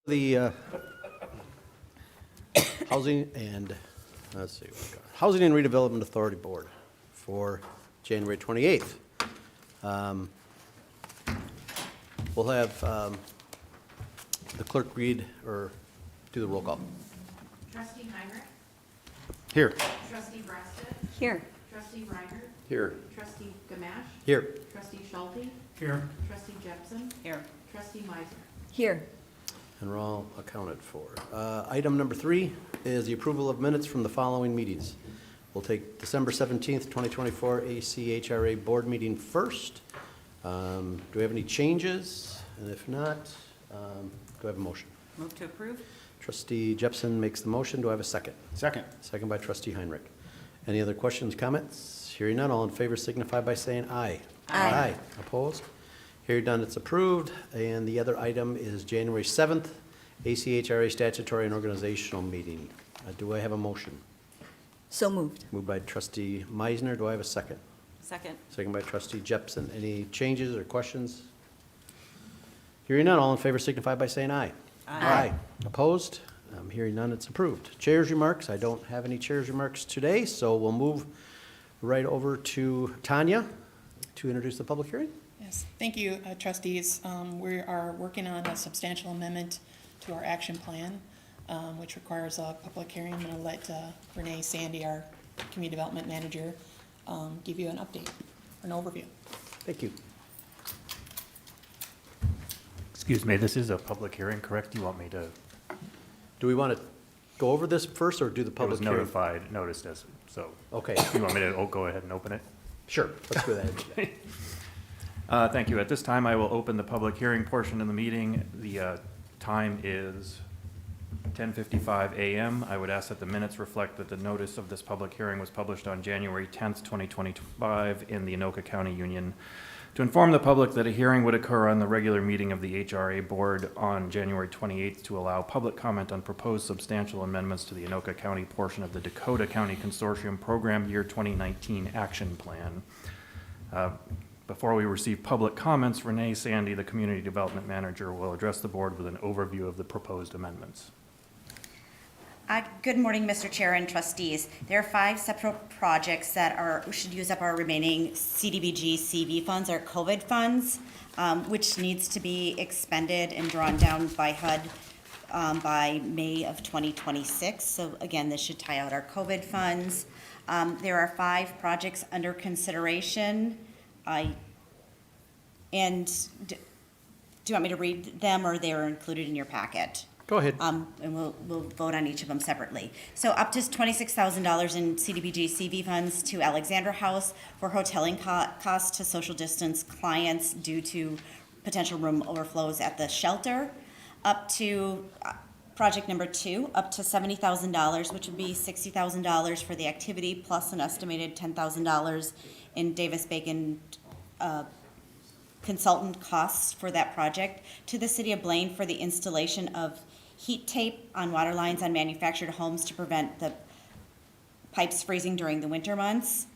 The Housing and, let's see, Housing and Redevelopment Authority Board for January 28th. We'll have the clerk read or do the roll call. Trustee Heinrich. Here. Trustee Breasted. Here. Trustee Reiner. Here. Trustee Gamache. Here. Trustee Schulte. Here. Trustee Jepson. Here. Trustee Meisner. Here. And we're all accounted for. Item number 3 is the approval of minutes from the following meetings. We'll take December 17th, 2024 ACHRA Board meeting first. Do we have any changes? And if not, do I have a motion? Move to approve? Trustee Jepson makes the motion. Do I have a second? Second. Second by Trustee Heinrich. Any other questions, comments? Hearing none, all in favor signify by saying aye. Aye. Opposed? Hearing none, it's approved. And the other item is January 7th, ACHRA statutory and organizational meeting. Do I have a motion? So moved. Moved by Trustee Meisner. Do I have a second? Second. Second by Trustee Jepson. Any changes or questions? Hearing none, all in favor signify by saying aye. Aye. Opposed? Hearing none, it's approved. Chair's remarks. I don't have any chair's remarks today, so we'll move right over to Tanya to introduce the public hearing. Yes, thank you, trustees. We are working on a substantial amendment to our action plan, which requires a public hearing. I'm going to let Renee Sandy, our community development manager, give you an update, an overview. Thank you. Excuse me, this is a public hearing, correct? You want me to? Do we want to go over this first or do the It public was hearing? noticed as, so. Okay, You want me to go ahead and open it? sure. Let's go ahead. Thank you. At this time, I will open the public hearing portion of the meeting. The time is 10:55 a.m. I would ask that the minutes reflect that the notice of this public hearing was published on January 10th, 2025 in the Anoka County Union to inform the public that a hearing would occur on the regular meeting of the HRA Board on January 28th to allow public comment on proposed substantial amendments to the Anoka County portion of the Dakota County Consortium Program Year 2019 Action Plan. Before we receive public comments, Renee Sandy, the Community Development Manager, will address the board with an overview of the proposed amendments. Good morning, Mr. Chair and trustees. There are 5 separate projects that should use up our remaining CDBG CV funds, our COVID funds, which needs to be expended and drawn down by HUD by May of 2026. So again, this should tie out our COVID funds. There are 5 projects under consideration. Do you want me to read them, or they're included in your packet? Go ahead. And we'll vote on each of them separately. So up to $26,000 in CDBG CV funds to Alexandra House for hoteling costs to social distance clients due to potential room overflows at the shelter. Up to project number 2, up to $70,000, which would be $60,000 for the activity plus an estimated $10,000 in Davis-Bacon consultant costs for that project, to the city of Blaine for the installation of heat tape on water lines on manufactured homes to prevent the pipes freezing during the winter months.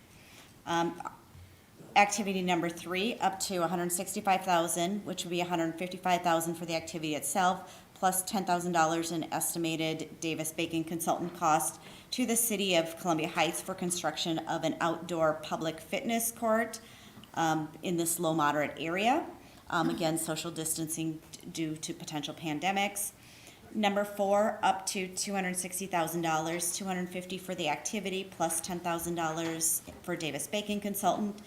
Activity number 3, up to $165,000, which would be $155,000 for the activity itself, plus $10,000 in estimated Davis-Bacon consultant cost to the city of Columbia Heights for construction of an outdoor public fitness court in this low moderate area. Again, social distancing due to potential pandemics. Number 4, up to $260,000, $250,000 for the activity plus $10,000 for Davis-Bacon consultant,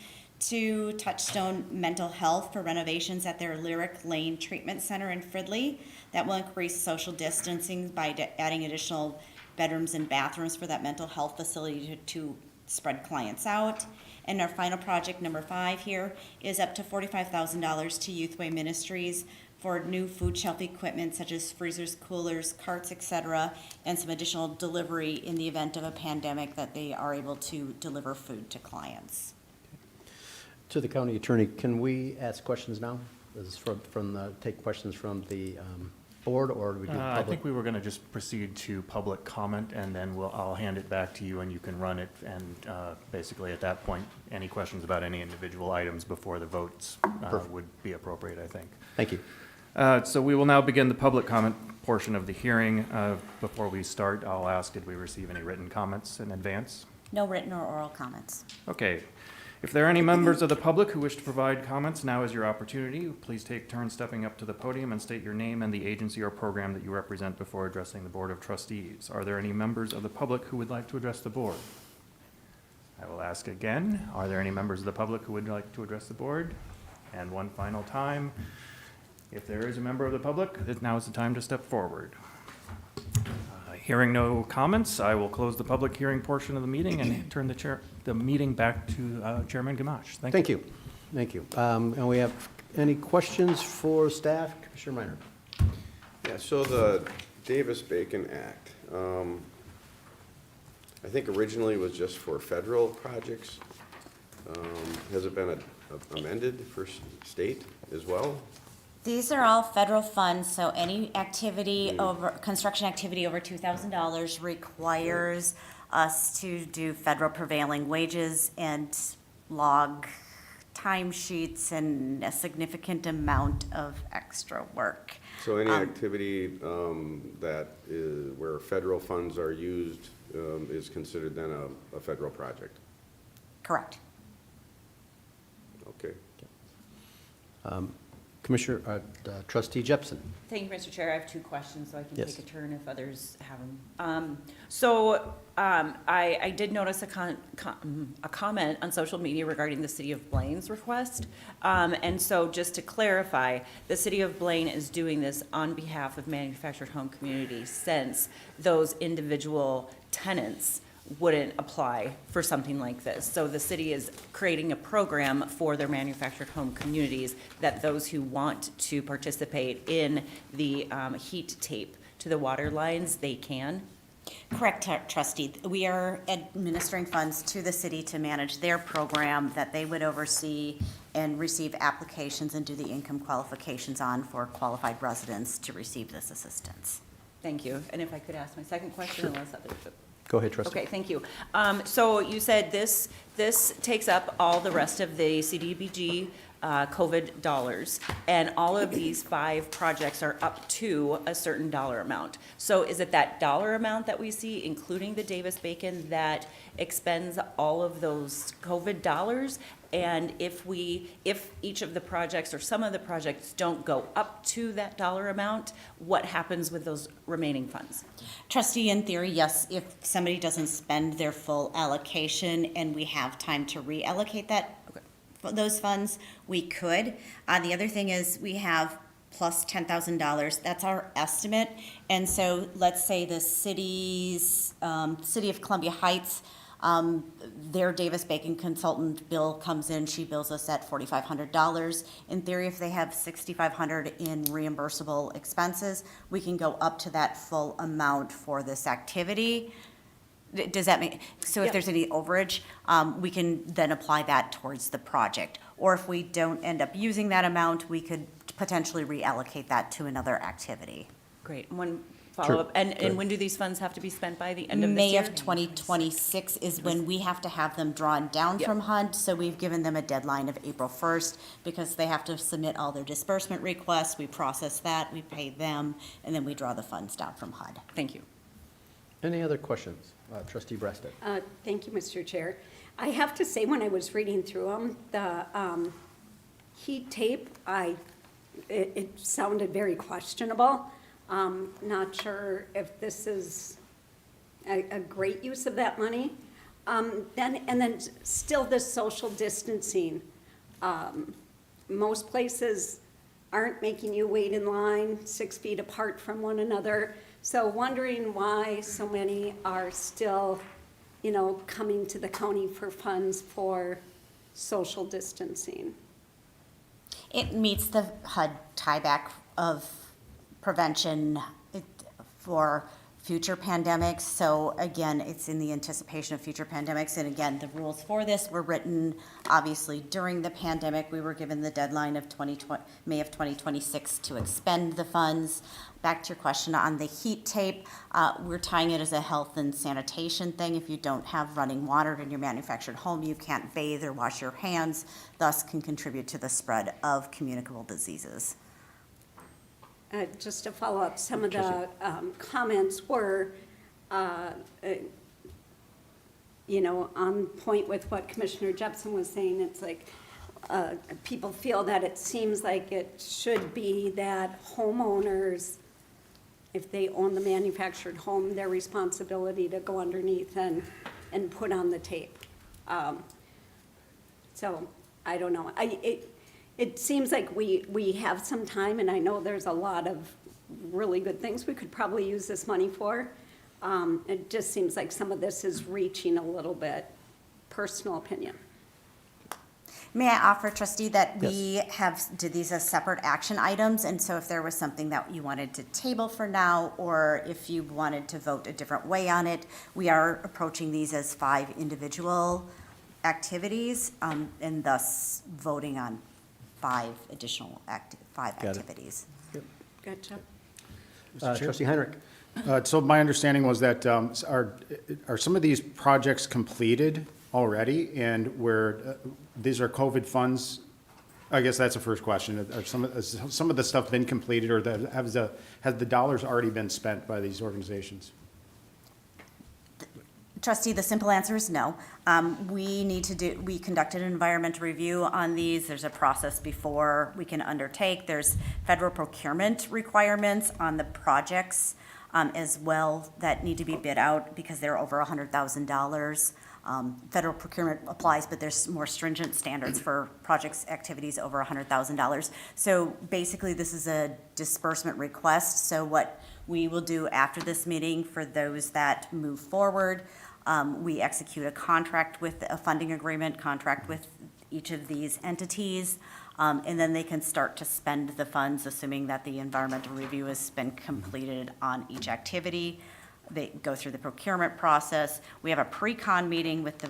to Touchstone Mental Health for renovations at their Lyric Lane Treatment Center in Fridley. That will increase social distancing by adding additional bedrooms and bathrooms for that mental health facility to spread clients out. And our final project, number 5 here, is up to $45,000 to Youthway Ministries for new food shelf equipment such as freezers, coolers, carts, etc., and some additional delivery in the event of a pandemic that they are able to deliver food to clients. To the county attorney, can we ask questions now? This is take questions from the board, or do we do I public? think we were going to just proceed to public comment, and then I'll hand it back to you, and you can run it. And basically, at that point, any questions about any individual items before the votes would be appropriate, I think. Thank you. So we will now begin the public comment portion of the hearing. Before we start, I'll ask, did we receive any written comments in advance? No written or oral comments. Okay. If there are any members of the public who wish to provide comments, now is your opportunity. Please take turns stepping up to the podium and state your name and the agency or program that you represent before addressing the Board of Trustees. Are there any members of the public who would like to address the board? I will ask again, are there any members of the public who would like to address the board? And one final time, if there is a member of the public, now is the time to step forward. Hearing no comments, I will close the public hearing portion of the meeting and turn the meeting back to Chairman Gamache. Thank you. Thank you. And we have any questions for staff? Commissioner Minor? Yeah, so the Davis-Bacon Act, I think originally was just for federal projects. Has it been amended for state as well? These are all federal funds, so any activity over, construction activity over $2,000 requires us to do federal prevailing wages and log timesheets and a significant amount of extra work. So any activity that is, where federal funds are used is considered then a federal project? Correct. Okay. Commissioner, Trustee Jepson? Thank you, Mr. Chair. I have two questions, so I can Yes. take a turn if others have them. I did notice a comment on social media regarding the City of Blaine's request. And so just to clarify, the City of Blaine is doing this on behalf of manufactured home communities, since those individual tenants wouldn't apply for something like this. So the city is creating a program for their manufactured home communities that those who want to participate in the heat tape to the water lines, they can. Correct, trustee. We are administering funds to the city to manage their program that they would oversee and receive applications and do the income qualifications on for qualified residents to receive this assistance. Thank you. And if I could ask my second question, unless others. Go ahead, Trustee. Okay, thank you. So you said this takes up all the rest of the CDBG COVID dollars, and all of these 5 projects are up to a certain dollar amount. So is it that dollar amount that we see, including the Davis-Bacon, that expends all of those COVID dollars? And if each of the projects or some of the projects don't go up to that dollar amount, what happens with those remaining funds? Trustee, in theory, yes, if somebody doesn't spend their full allocation and we have time to reallocate those funds, we could. The other thing is we have plus $10,000. That's our estimate. And so let's say the City of Columbia Heights, their Davis-Bacon consultant bill comes in, she bills us at $4,500. In theory, if they have $6,500 in reimbursable expenses, we can go up to that full amount for this activity. Does that make, so if Yeah. there's any overage, we can then apply that towards the project. Or if we don't end up using that amount, we could potentially reallocate that to another activity. Great. One follow-up. Go ahead. And when do these funds have to be spent by the end of this May year? of 2026 is when we have to have them drawn down from HUD, so we've given them a deadline of April 1st because they have to submit all their disbursement requests, we process that, we pay them, and then we draw the funds down from HUD. Thank you. Any other questions? Trustee Breasted? Thank you, Mr. Chair. I have to say, when I was reading through them, the heat tape, it sounded very questionable. Not sure if this is a great use of that money. Then still the social distancing. Most places aren't making you wait in line 6 feet apart from one another. So wondering why so many are still, coming to the county for funds for social distancing. It meets the HUD tieback of prevention for future pandemics. So again, it's in the anticipation of future pandemics. And again, the rules for this were written, obviously, during the pandemic. We were given the deadline of May of 2026 to expend the funds. Back to your question on the heat tape, we're tying it as a health and sanitation thing. If you don't have running water in your manufactured home, you can't bathe or wash your hands, thus can contribute to the spread of communicable diseases. just to follow up, some of the comments were, on point with what Commissioner Jepson was saying. It's like, people feel that it seems like it should be that homeowners, if they own the manufactured home, their responsibility to go underneath and put on the tape. So, I don't know. It seems like we have some time, and I know there's a lot of really good things we could probably use this money for. It just seems like some of this is reaching a little bit, personal opinion. May I offer, trustee, that we did these as separate action items, and so if there was something that you wanted to table for now, or if you wanted to vote a different way on it, we are approaching these as 5 individual activities, and thus voting on 5 additional Got it. activities. Gotcha. Trustee Heinrich? So my understanding was that are some of these projects completed already, and where these are COVID funds? I guess that's the first question. Are some of the stuff been completed, or has the dollars already been spent by these organizations? Trustee, the simple answer is no. We conducted an environmental review on these. There's a process before we can undertake. There's federal procurement requirements on the projects as well that need to be bid out because they're over $100,000. Federal procurement applies, but there's more stringent standards for projects, activities over $100,000. So basically, this is a disbursement request. So what we will do after this meeting for those that move forward, we execute a contract with a funding agreement, contract with each of these entities, and then they can start to spend the funds, assuming that the environmental review has been completed on each activity. They go through the procurement process. We have a pre-con meeting with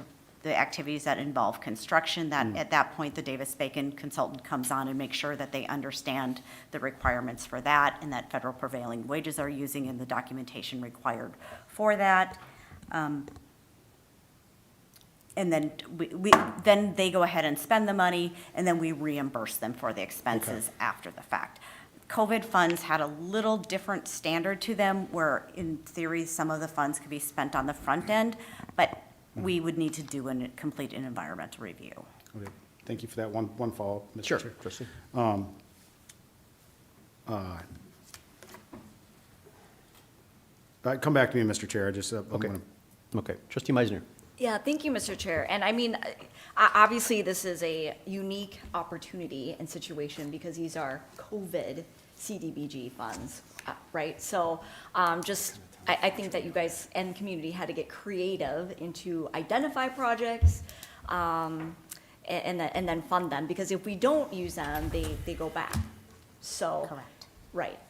the activities that involve construction. That at that point, the Davis-Bacon consultant comes on and makes sure that they understand the requirements for that and that federal prevailing wages are using and the documentation required for that. And then then they go ahead and spend the money, and then we reimburse them for the expenses after the fact. COVID funds had a little different standard to them, where in theory, some of the funds could be spent on the front end, but we would need to do and complete an environmental review. Okay, thank you for that. One follow-up, Mr. Sure, Chair. trustee. Come back to me, Mr. Chair. Okay. Okay. Trustee Meisner? Yeah, thank you, Mr. Chair. And I mean, obviously, this is a unique opportunity and situation because these are COVID CDBG funds, right? So I think that you guys and community had to get creative into identify projects and then fund them, because if we don't use them, they go back. So. Correct. Right.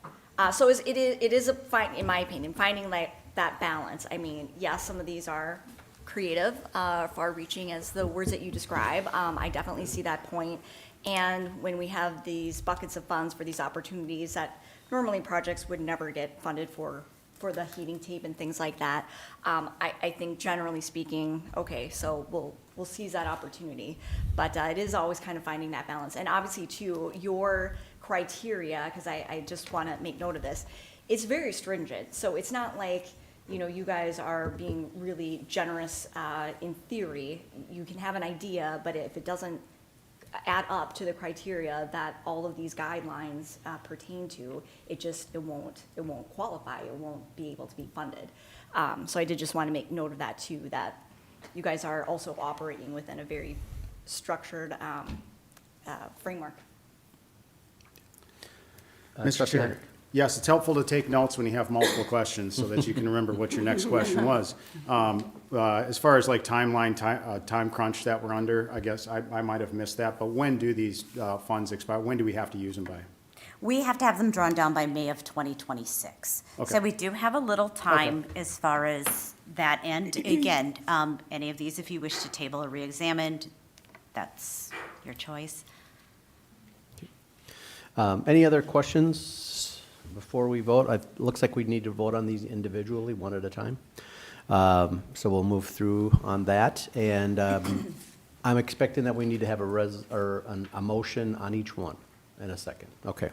So it is a fight, in my opinion, finding like that balance. I mean, yes, some of these are creative, far-reaching as the words that you describe. I definitely see that point. And when we have these buckets of funds for these opportunities that normally projects would never get funded for the heating tape and things like that, I think generally speaking, okay, so we'll seize that opportunity. But it is always kind of finding that balance. And obviously, too, your criteria, because I just want to make note of this, it's very stringent. So it's not like, you guys are being really generous in theory. You can have an idea, but if it doesn't add up to the criteria that all of these guidelines pertain to, it won't qualify. It won't be able to be funded. So I did just want to make note of that too, that you guys are also operating within a very structured framework. Mr. Chair. Yes, it's helpful to take notes when you have multiple questions so that you can remember what your next question was. As far as like timeline, time crunch that we're under, I guess I might have missed that, but when do these funds expire? When do we have to use them by? We have to have them drawn down by May of 2026. Okay. So we do have a little time as far as that end. Again, any of these, if you wish to table or re-examined, that's your choice. Any other questions before we vote? It looks like we need to vote on these individually, one at a time. So we'll move through on that. And I'm expecting that we need to have a motion on each one. And a second, okay.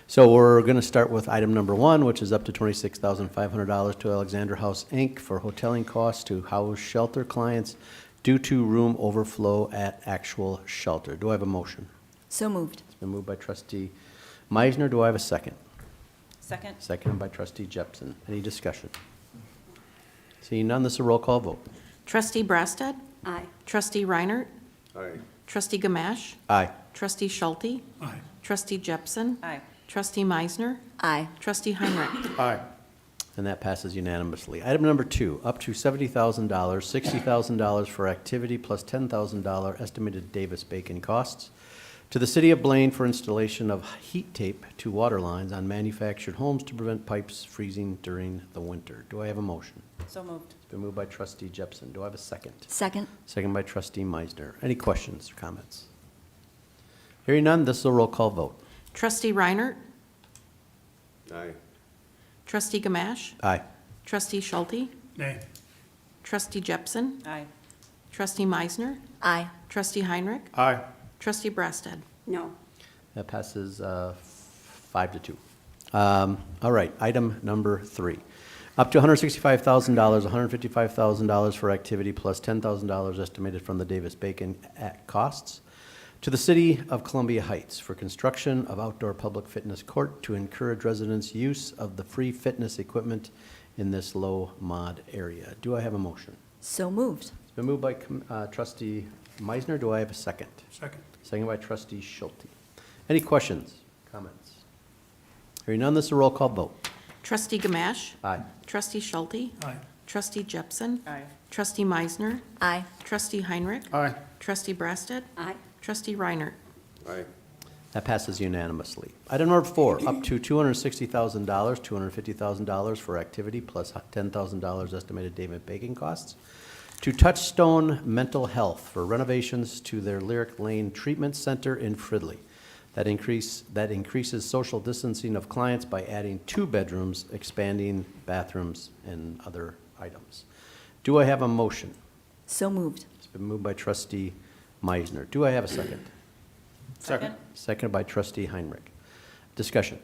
So we're going to start with item number 1, which is up to $26,500 to Alexander House, Inc. for hoteling costs to house shelter clients due to room overflow at actual shelter. Do I have a motion? So moved. It's been moved by trustee Meisner. Do I have a second? Second? Seconded by trustee Jepson. Any discussion? Seeing none, this is a roll call vote. Trustee Brasted? Aye. Trustee Reinert? Aye. Trustee Gamache? Aye. Trustee Schulte? Aye. Trustee Jepson? Aye. Trustee Meisner? Aye. Trustee Heinrich? Aye. And that passes unanimously. Item number 2, up to $70,000, $60,000 for activity plus $10,000 estimated Davis-Bacon costs to the city of Blaine for installation of heat tape to water lines on manufactured homes to prevent pipes freezing during the winter. Do I have a motion? So moved. It's been moved by trustee Jepson. Do I have a second? Second. Second by trustee Meisner. Any questions or comments? Hearing none, this is a roll call vote. Trustee Reinert? Aye. Trustee Gamache? Aye. Trustee Schulte? Nay. Trustee Jepson? Aye. Trustee Meisner? Aye. Trustee Heinrich? Aye. Trustee Brasted? No. That passes 5 to 2. All right, item number 3. Up to $165,000, $155,000 for activity plus $10,000 estimated from the Davis-Bacon Act costs to the City of Columbia Heights for construction of outdoor public fitness court to encourage residents' use of the free fitness equipment in this low mod area. Do I have a motion? So moved. It's been moved by trustee Meisner. Do I have a second? Second. Second by trustee Schulte. Any questions, comments? Hearing none, this is a roll call vote. Trustee Gamache? Aye. Trustee Schulte? Aye. Trustee Jepson? Aye. Trustee Meisner? Aye. Trustee Heinrich? Aye. Trustee Brasted? Aye. Trustee Reinert? Aye. That passes unanimously. Item number 4, up to $260,000, $250,000 for activity plus $10,000 estimated Davis-Bacon costs to Touchstone Mental Health for renovations to their Lyric Lane Treatment Center in Fridley. That increases social distancing of clients by adding 2 bedrooms, expanding bathrooms, and other items. Do I have a motion? So moved. It's been moved by trustee Meisner. Do I have a second? Second? Seconded by trustee Heinrich. Discussion.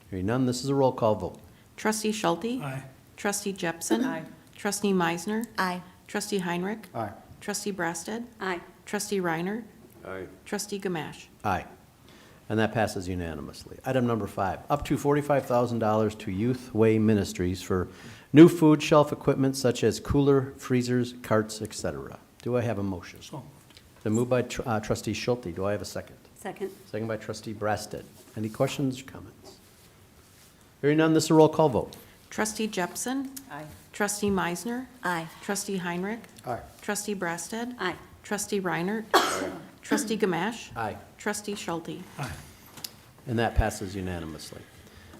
Hearing none, this is a roll call vote. Trustee Schulte? Aye. Trustee Jepson? Aye. Trustee Meisner? Aye. Trustee Heinrich? Aye. Trustee Brasted? Aye. Trustee Reinert? Aye. Trustee Gamache? Aye. And that passes unanimously. Item number 5, up to $45,000 to Youth Way Ministries for new food shelf equipment such as cooler, freezers, carts, etc. Do I have a motion? So moved. Then moved by trustee Schulte. Do I have a second? Second. Second by trustee Brasted. Any questions or comments? Hearing none, this is a roll call vote. Trustee Jepson? Aye. Trustee Meisner? Aye. Trustee Heinrich? Aye. Trustee Brasted? Aye. Trustee Reinert? Trustee Gamache? Aye. Trustee Schulte? Aye. And that passes unanimously.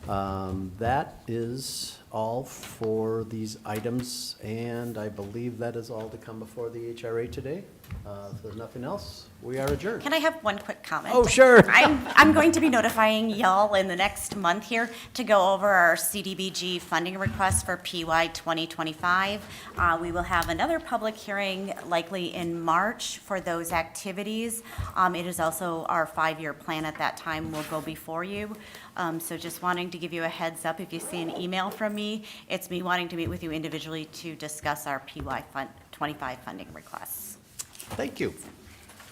That is all for these items, and I believe that is all to come before the HRA today. If there's nothing else, we are adjourned. Can I have one quick comment? Oh, sure. I'm going to be notifying y'all in the next month here to go over our CDBG funding request for PY 2025. We will have another public hearing likely in March for those activities. It is also our 5-year plan at that time will go before you. So just wanting to give you a heads up, if you see an email from me, it's me wanting to meet with you individually to discuss our PY 25 funding requests. Thank you.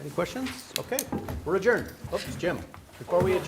Any questions? Okay, we're adjourned. Oops, Jim, before we adjourn.